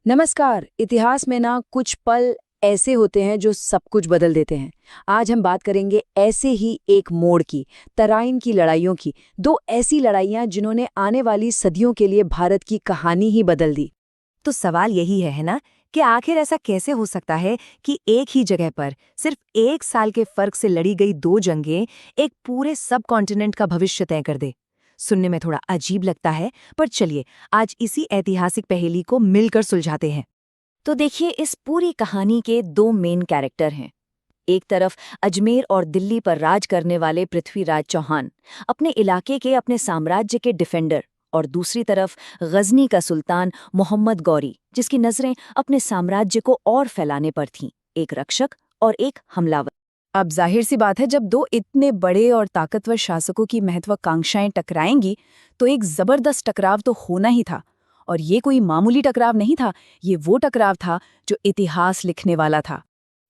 नमस्कार। इतिहास में ना कुछ पल ऐसे होते हैं जो सब कुछ बदल देते हैं। आज हम बात करेंगे ऐसे ही एक मोड़ की, तराइन की लड़ाइयों की। दो ऐसी लड़ाइयाँ जिन्होंने आने वाली सदियों के लिए भारत की कहानी ही बदल दी। तो सवाल यही है ना कि आखिर ऐसा कैसे हो सकता है कि एक ही जगह पर सिर्फ 1 साल के फर्क से लड़ी गई दो जंगें एक पूरे सब कॉन्टिनेंट का भविष्य तय कर दे। सुनने में थोड़ा अजीब लगता है, पर चलिए आज इसी ऐतिहासिक पहेली को मिलकर सुलझाते हैं। तो देखिए, इस पूरी कहानी के दो मेन कैरेक्टर हैं। एक तरफ अजमेर और दिल्ली पर राज करने वाले पृथ्वीराज चौहान, अपने इलाके के अपने साम्राज्य के डिफेंडर, और दूसरी तरफ गजनी का सुल्तान मोहम्मद गौरी, जिसकी नजरें अपने साम्राज्य को और फैलाने पर थीं, एक रक्षक और एक हमलावर। अब जाहिर सी बात है, जब दो इतने बड़े और ताकतवर शासकों की महत्वाकांक्षाएं टकराएंगी तो एक जबरदस्त टकराव तो होना ही था। और ये कोई मामूली टकराव नहीं था, ये वो टकराव था जो इतिहास लिखने वाला था।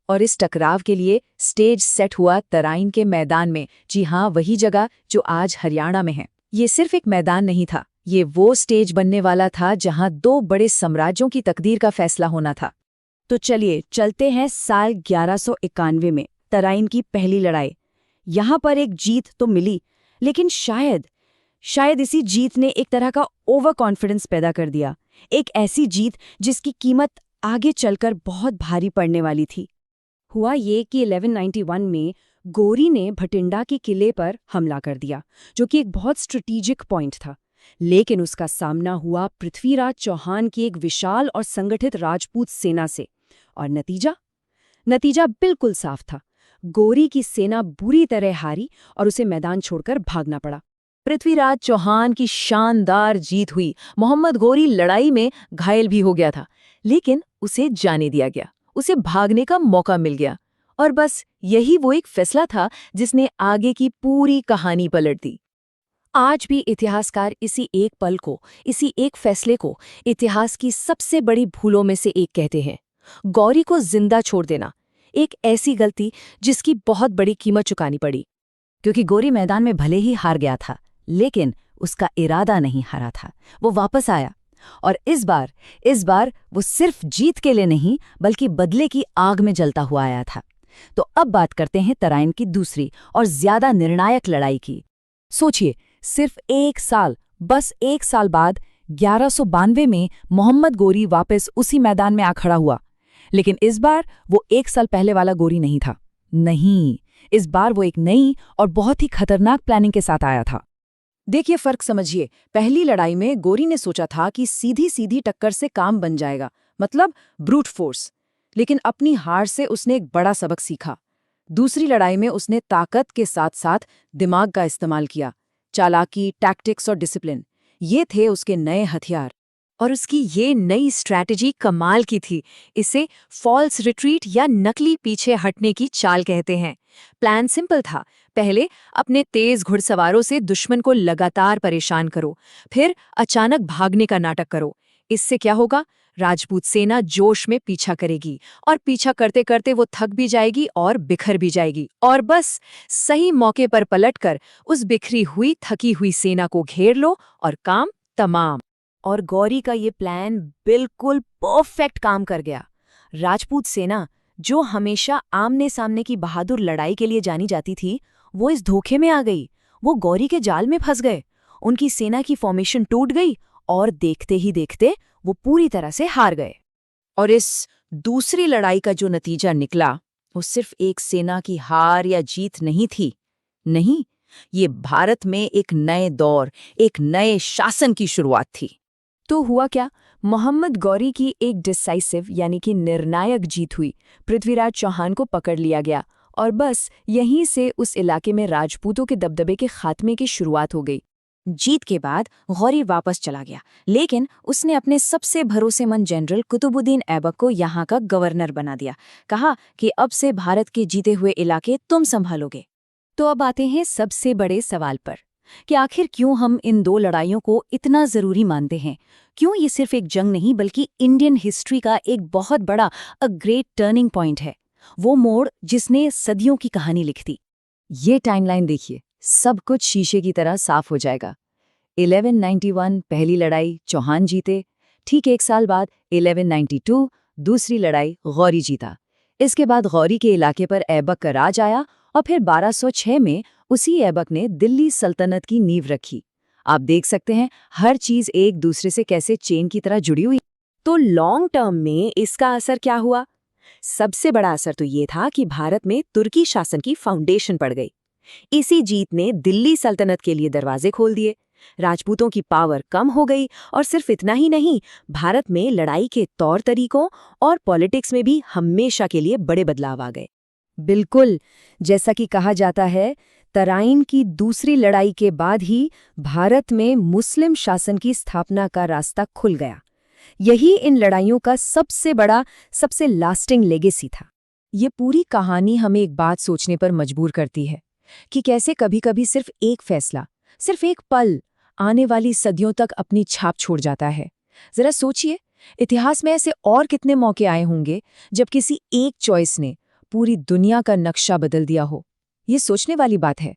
और इस टकराव के लिए स्टेज सेट हुआ तराइन के मैदान में। जी हाँ, वही जगह जो आज हरियाणा में है। ये सिर्फ एक मैदान नहीं था, ये वो स्टेज बनने वाला था जहां दो बड़े साम्राज्यों की तकदीर का फैसला होना था। तो चलिए चलते हैं साल 1191 में, तराइन की पहली लड़ाई। यहां पर एक जीत तो मिली, लेकिन शायद इसी जीत ने एक तरह का ओवर कॉन्फिडेंस पैदा कर दिया। एक ऐसी जीत जिसकी कीमत आगे चलकर बहुत भारी पड़ने वाली थी। हुआ ये कि 1191 में गोरी ने भटिंडा के किले पर हमला कर दिया, जो कि एक बहुत स्ट्रेटेजिक पॉइंट था। लेकिन उसका सामना हुआ पृथ्वीराज चौहान की एक विशाल और संगठित राजपूत सेना से। और नतीजा बिल्कुल साफ था। गोरी की सेना बुरी तरह हारी और उसे मैदान छोड़कर भागना पड़ा। पृथ्वीराज चौहान की शानदार जीत हुई। मोहम्मद गोरी लड़ाई में घायल भी हो गया था, लेकिन उसे जाने दिया गया, उसे भागने का मौका मिल गया। और बस यही वो एक फैसला था जिसने आगे की पूरी कहानी पलट दी। आज भी इतिहासकार इसी एक पल को, इसी एक फैसले को इतिहास की सबसे बड़ी भूलों में से एक कहते हैं। गौरी को जिंदा छोड़ देना, एक ऐसी गलती जिसकी बहुत बड़ी कीमत चुकानी पड़ी। क्योंकि गोरी मैदान में भले ही हार गया था, लेकिन उसका इरादा नहीं हारा था। वो वापस आया, और इस बार वो सिर्फ जीत के लिए नहीं, बल्कि बदले की आग में जलता हुआ आया था। तो अब बात करते हैं तराइन की दूसरी और ज्यादा निर्णायक लड़ाई की। सोचिए, सिर्फ बस एक साल बाद 1192 में मोहम्मद गोरी वापस उसी मैदान में आ खड़ा हुआ। लेकिन इस बार वो एक साल पहले वाला गोरी नहीं था। नहीं, इस बार वो एक नई और बहुत ही खतरनाक प्लानिंग के साथ आया था। देखिए, फर्क समझिए। पहली लड़ाई में गोरी ने सोचा था कि सीधी सीधी टक्कर से काम बन जाएगा, मतलब ब्रूट फोर्स। लेकिन अपनी हार से उसने एक बड़ा सबक सीखा। दूसरी लड़ाई में उसने ताकत के साथ साथ दिमाग का इस्तेमाल किया। चालाकी, टैक्टिक्स और डिसिप्लिन, ये थे उसके नए हथियार। और उसकी ये नई स्ट्रैटेजी कमाल की थी। इसे फॉल्स रिट्रीट या नकली पीछे हटने की चाल कहते हैं। प्लान सिंपल था। पहले अपने तेज घुड़सवारों से दुश्मन को लगातार परेशान करो, फिर अचानक भागने का नाटक करो। इससे क्या होगा? राजपूत सेना जोश में पीछा करेगी, और पीछा करते करते वो थक भी जाएगी और बिखर भी जाएगी, और बस सही मौके पर पलटकर उस बिखरी हुई थकी हुई सेना को घेर लो और काम तमाम। और गौरी का ये प्लान बिल्कुल परफेक्ट काम कर गया। राजपूत सेना, जो हमेशा आमने सामने की बहादुर लड़ाई के लिए जानी जाती थी, वो इस धोखे में आ गई। वो गौरी के जाल में फंस गए। उनकी सेना की फॉर्मेशन टूट गई, और देखते ही देखते वो पूरी तरह से हार गए। और इस दूसरी लड़ाई का जो नतीजा निकला, वो सिर्फ एक सेना की हार या जीत नहीं थी। नहीं, ये भारत में एक नए दौर, एक नए शासन की शुरुआत थी। तो हुआ क्या? मोहम्मद गौरी की एक डिसाइसिव यानी कि निर्णायक जीत हुई। पृथ्वीराज चौहान को पकड़ लिया गया, और बस यहीं से उस इलाके में राजपूतों के दबदबे के खात्मे की शुरुआत हो गई। जीत के बाद गौरी वापस चला गया, लेकिन उसने अपने सबसे भरोसेमंद जनरल कुतुबुद्दीन ऐबक को यहाँ का गवर्नर बना दिया। कहा कि अब से भारत के जीते हुए इलाके तुम संभालोगे। तो अब आते हैं सबसे बड़े सवाल पर, कि आखिर क्यों हम इन दो लड़ाइयों को इतना जरूरी मानते हैं। क्यों ये सिर्फ एक जंग नहीं, बल्कि इंडियन हिस्ट्री का एक बहुत बड़ा ग्रेट टर्निंग पॉइंट है। वो मोड़ जिसने सदियों की कहानी लिख दी। ये टाइमलाइन देखिए, सब कुछ शीशे की तरह साफ हो जाएगा। 1191 पहली लड़ाई, चौहान जीते। ठीक 1 साल बाद 1192 दूसरी लड़ाई गौरी जीता। इसके बाद गौरी के इलाके पर ऐबक का राज आया और फिर 1206 में उसी ऐबक ने दिल्ली सल्तनत की नींव रखी। आप देख सकते हैं हर चीज एक दूसरे से कैसे चेन की तरह जुड़ी हुई। तो लॉन्ग टर्म में इसका असर क्या हुआ? सबसे बड़ा असर तो ये था कि भारत में तुर्की शासन की फाउंडेशन पड़ गई। इसी जीत ने दिल्ली सल्तनत के लिए दरवाजे खोल दिए। राजपूतों की पावर कम हो गई और सिर्फ इतना ही नहीं, भारत में लड़ाई के तौर तरीकों और पॉलिटिक्स में भी हमेशा के लिए बड़े बदलाव आ गए। बिल्कुल, जैसा कि कहा जाता है, तराइन की दूसरी लड़ाई के बाद ही भारत में मुस्लिम शासन की स्थापना का रास्ता खुल गया। यही इन लड़ाइयों का सबसे बड़ा, सबसे लास्टिंग लेगेसी था। ये पूरी कहानी हमें एक बात सोचने पर मजबूर करती है कि कैसे कभी-कभी सिर्फ एक फैसला, सिर्फ एक पल आने वाली सदियों तक अपनी छाप छोड़ जाता है। जरा सोचिए, इतिहास में ऐसे और कितने मौके आए होंगे जब किसी एक चॉइस ने पूरी दुनिया का नक्शा बदल दिया हो। ये सोचने वाली बात है।